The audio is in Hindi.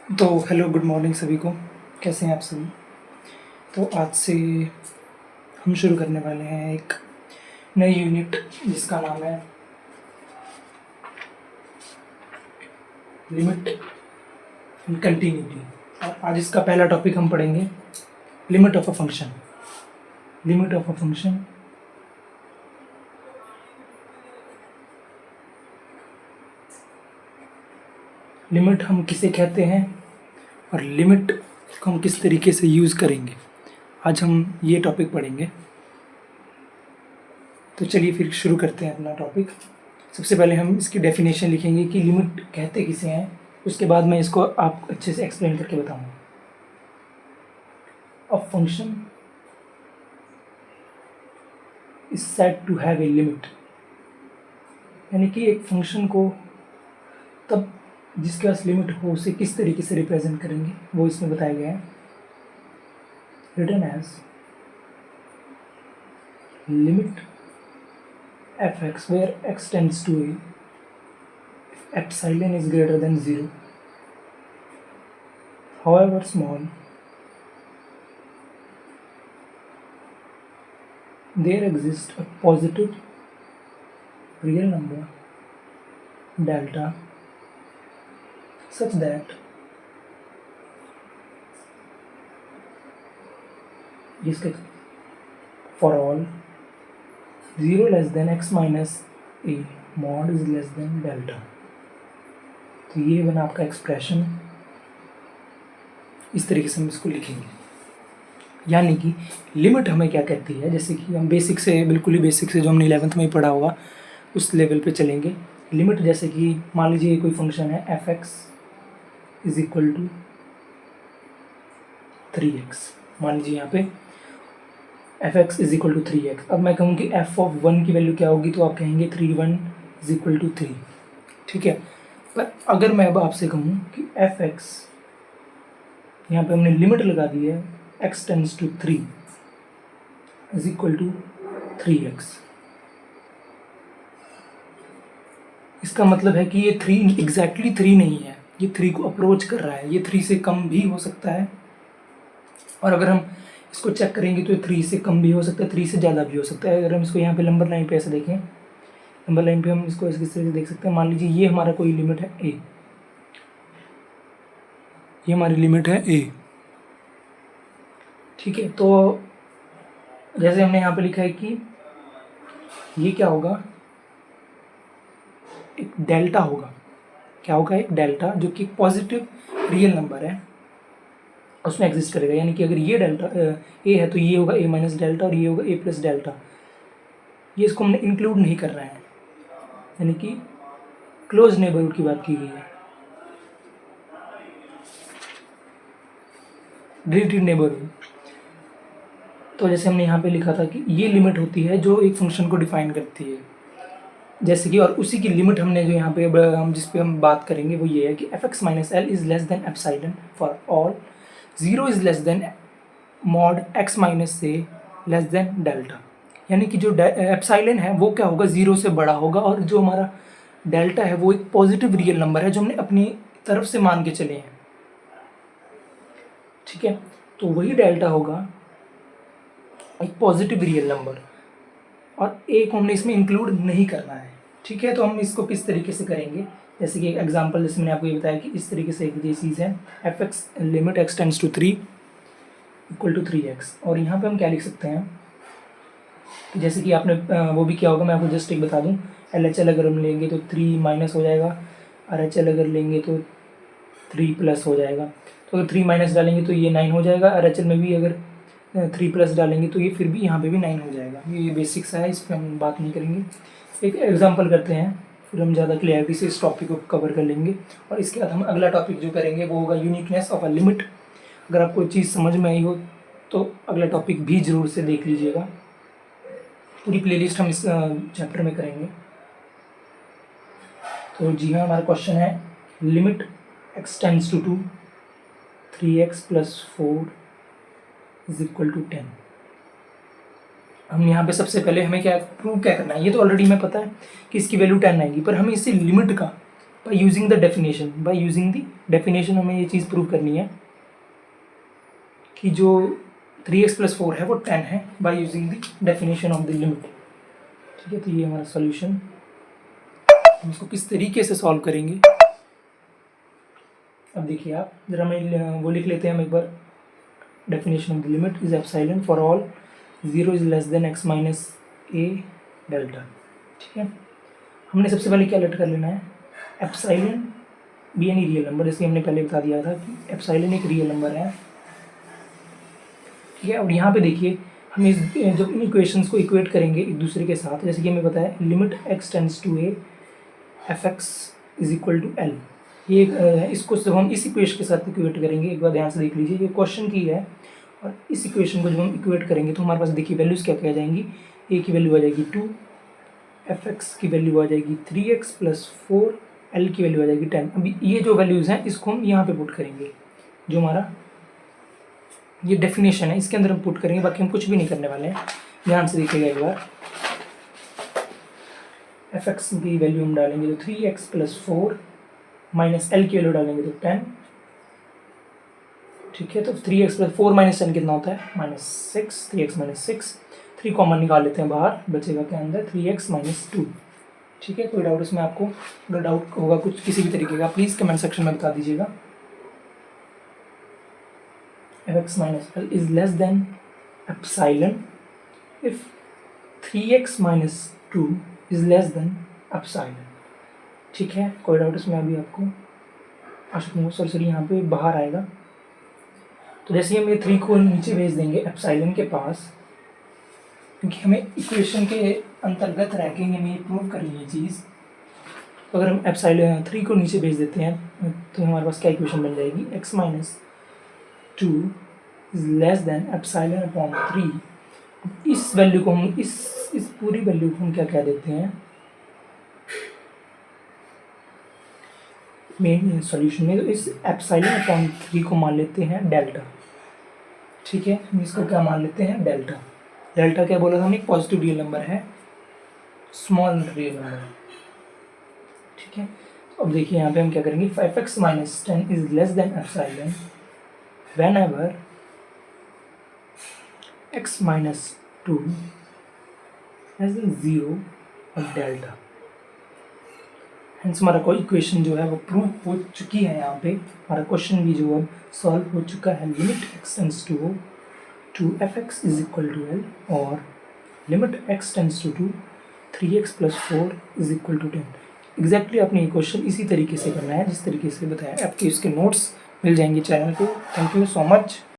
तो हेलो गुड मॉर्निंग सभी को। कैसे हैं आप सभी। तो आज से हम शुरू करने वाले हैं एक नई यूनिट जिसका नाम है लिमिट एंड कंटिन्यूटी। और आज इसका पहला टॉपिक हम पढ़ेंगे limit of a function. Limit of a function limit हम किसे कहते हैं और लिमिट को हम किस तरीके से यूज़ करेंगे, आज हम ये टॉपिक पढ़ेंगे। तो चलिए फिर शुरू करते हैं अपना टॉपिक। सबसे पहले हम इसकी डेफिनेशन लिखेंगे कि लिमिट कहते किसे हैं, उसके बाद मैं इसको आप अच्छे से एक्सप्लेन करके बताऊंगा। A function is said to have a limit, यानी कि एक फंक्शन को तब जिसके पास लिमिट हो उसे किस तरीके से रिप्रेजेंट करेंगे वो इसमें बताया गया है। Written as limit f(x) where x tends to a if epsilon is greater than 0, however small, there exists a positive real number delta such that जिसके for all 0 less than x minus a mod is less than delta। तो ये बना आपका एक्सप्रेशन। इस तरीके से हम इसको लिखेंगे, यानी कि लिमिट हमें क्या कहती है। जैसे कि हम बेसिक से, बिल्कुल ही बेसिक से जो हमने 11th में ही पढ़ा होगा उस लेवल पे चलेंगे। लिमिट जैसे कि मान लीजिए कोई फंक्शन है f(x) is equal to 3x। मान लीजिए यहाँ पे f(x) is equal to 3x। अब मैं कहूँ कि f(1) की वैल्यू क्या होगी, तो आप कहेंगे 3(1) इज इक्वल टू 3। ठीक है। पर अगर मैं अब आपसे कहूँ कि f(x) यहाँ पे हमने लिमिट लगा दी है x tends to 3 is equal to 3x, इसका मतलब है कि ये 3 एग्जैक्टली 3 नहीं है, ये 3 को अप्रोच कर रहा है। ये 3 से कम भी हो सकता है, और अगर हम इसको चेक करेंगे तो 3 से कम भी हो सकता है, 3 से ज़्यादा भी हो सकता है। अगर हम इसको यहाँ पे नंबर लाइन पे ऐसे देखें, नंबर लाइन पे हम इसको इस तरह से देख सकते हैं। मान लीजिए ये हमारा कोई लिमिट है a, ये हमारी लिमिट है a। ठीक है। तो जैसे हमने यहाँ पे लिखा है कि ये क्या होगा, एक डेल्टा होगा। क्या होगा, एक डेल्टा, जो कि पॉजिटिव रियल नंबर है, उसमें एग्जिस्ट करेगा। यानी कि अगर ये डेल्टा ए है तो ये होगा a माइनस डेल्टा, और ये होगा a प्लस डेल्टा। ये इसको हमने इंक्लूड नहीं कर रहे हैं, यानी कि क्लोज नेबरहुड की बात की गई है, रिलेटिव नेबरहुड। तो जैसे हमने यहाँ पे लिखा था कि ये लिमिट होती है जो एक फंक्शन को डिफाइन करती है। जैसे कि, और उसी की लिमिट हमने जो यहाँ पे हम जिस पे हम बात करेंगे वो ये है कि f(x minus l is less than epsilon for all 0 is less than mod x minus a less than delta। यानी कि जो एप्साइलन है वो क्या होगा, 0 से बड़ा होगा, और जो हमारा डेल्टा है वो एक पॉजिटिव रियल नंबर है जो हमने अपनी तरफ से मान के चले हैं। ठीक है। तो वही डेल्टा होगा एक पॉजिटिव रियल नंबर, और ए को हमने इसमें इंक्लूड नहीं करना है। ठीक है। तो हम इसको किस तरीके से करेंगे, जैसे कि एक एग्जांपल जैसे मैंने आपको ये बताया कि इस तरीके से एक ये चीज़ है f(x) limit x tends to 3 equal to 3x। और यहाँ पे हम क्या लिख सकते हैं कि जैसे कि आपने वो भी किया होगा, मैं आपको जस्ट एक बता दूँ। LHL अगर हम लेंगे तो 3 माइनस हो जाएगा, RHL अगर लेंगे तो 3 प्लस हो जाएगा। तो अगर 3 माइनस डालेंगे तो ये 9 हो जाएगा। RHL में भी अगर 3 प्लस डालेंगे तो ये फिर भी यहाँ पे भी 9 हो जाएगा। ये बेसिक सा है, इस पर हम बात नहीं करेंगे। एक एग्जांपल करते हैं, फिर हम ज़्यादा क्लियरिटी से इस टॉपिक को कवर कर लेंगे। और इसके बाद हम अगला टॉपिक जो करेंगे वो होगा यूनिकनेस ऑफ अ लिमिट। अगर आपको चीज़ समझ में आई हो तो अगला टॉपिक भी ज़रूर से देख लीजिएगा, पूरी प्लेलिस्ट हम इस चैप्टर में करेंगे। तो जी हाँ, हमारा क्वेश्चन है limit x tends to 2 3x plus 4 is equal to 10। हम यहाँ पे सबसे पहले हमें क्या प्रूव क्या करना है, ये तो ऑलरेडी हमें पता है कि इसकी वैल्यू 10 आएगी, पर हमें इसी लिमिट का बाय यूजिंग द डेफिनेशन हमें ये चीज़ प्रूव करनी है कि जो 3x+4 है वो 10 है by using the definition of the limit. ठीक है, तो ये हमारा सॉल्यूशन। हम इसको किस तरीके से सॉल्व करेंगे, अब देखिए आप जरा मैं वो लिख लेते हैं हम एक बार। Definition of the limit is epsilon for all 0 is less than x minus a delta. ठीक है, हमने सबसे पहले क्या लेट कर लेना है, एप्सिलॉन भी एनी रियल नंबर, जैसे हमने पहले बता दिया था कि एप्सिलॉन एक रियल नंबर है। ठीक है, और यहाँ पे देखिए हम इस जब इन इक्वेशंस को इक्वेट करेंगे एक दूसरे के साथ, जैसे कि हमें पता है limit x tends to a fx is equal to l, ये इसको जब हम इस इक्वेशन के साथ इक्वेट करेंगे, एक बार ध्यान से देख लीजिए, ये क्वेश्चन की है, और इस इक्वेशन को जब हम इक्वेट करेंगे तो हमारे पास देखिए वैल्यूज़ क्या क्या आ जाएंगी, a की वैल्यू आ जाएगी 2, fx की वैल्यू आ जाएगी 3x+4, l की वैल्यू आ जाएगी 10। अभी ये जो वैल्यूज़ हैं इसको हम यहाँ पे पुट करेंगे, जो हमारा ये डेफिनेशन है इसके अंदर हम पुट करेंगे, बाकी हम कुछ भी नहीं करने वाले हैं। ध्यान से देखिएगा एक बार, fx की वैल्यू हम डालेंगे तो 3x+4 माइनस l की वैल्यू डालेंगे तो 10। ठीक है, तो 3x+4 माइनस 10 कितना होता है, -6, 3x-6, 3 कॉमन निकाल लेते हैं बाहर, बचेगा क्या अंदर 3x-2। ठीक है, कोई डाउट इसमें आपको, अगर डाउट होगा कुछ किसी भी तरीके का प्लीज़ कमेंट सेक्शन में बता दीजिएगा। fx minus l is less than epsilon if 3x minus 2 is less than epsilon। ठीक है, कोई डाउट इसमें अभी आपको, आशा करूँगा सॉरी यहाँ पे बाहर आएगा। तो जैसे ही हम ये 3 को नीचे भेज देंगे एप्सिलॉन के पास, क्योंकि हमें इक्वेशन के अंतर्गत रह के हमें ये प्रूव करनी है चीज़, तो अगर हम एप्सिलॉन 3 को नीचे भेज देते हैं तो हमारे पास क्या इक्वेशन बन जाएगी, x minus 2 is less than epsilon upon 3। इस वैल्यू को हम इस पूरी वैल्यू को हम क्या कह देते हैं मेन सॉल्यूशन में, तो इस एप्सिलॉन अपॉन 3 को मान लेते हैं डेल्टा। ठीक है, हम इसको क्या मान लेते हैं, डेल्टा। डेल्टा क्या बोला था हमने, पॉजिटिव रियल नंबर है, स्मॉल रियल नंबर। ठीक है, तो अब देखिए यहाँ पे हम क्या करेंगे, 5x minus 10 is less than epsilon whenever x minus 2 as 0 और डेल्टा। हेंस हमारा कोई इक्वेशन जो है वो प्रूव हो चुकी है। यहाँ पे हमारा क्वेश्चन भी जो अब सॉल्व हो चुका है। Limit x tends to fx is equal to l और limit x tends to 3x+4 is equal to 10। Exactly आपने ये क्वेश्चन इसी तरीके से करना है जिस तरीके से बताया। आपके इसके नोट्स मिल जाएंगे चैनल पे। Thank you so much.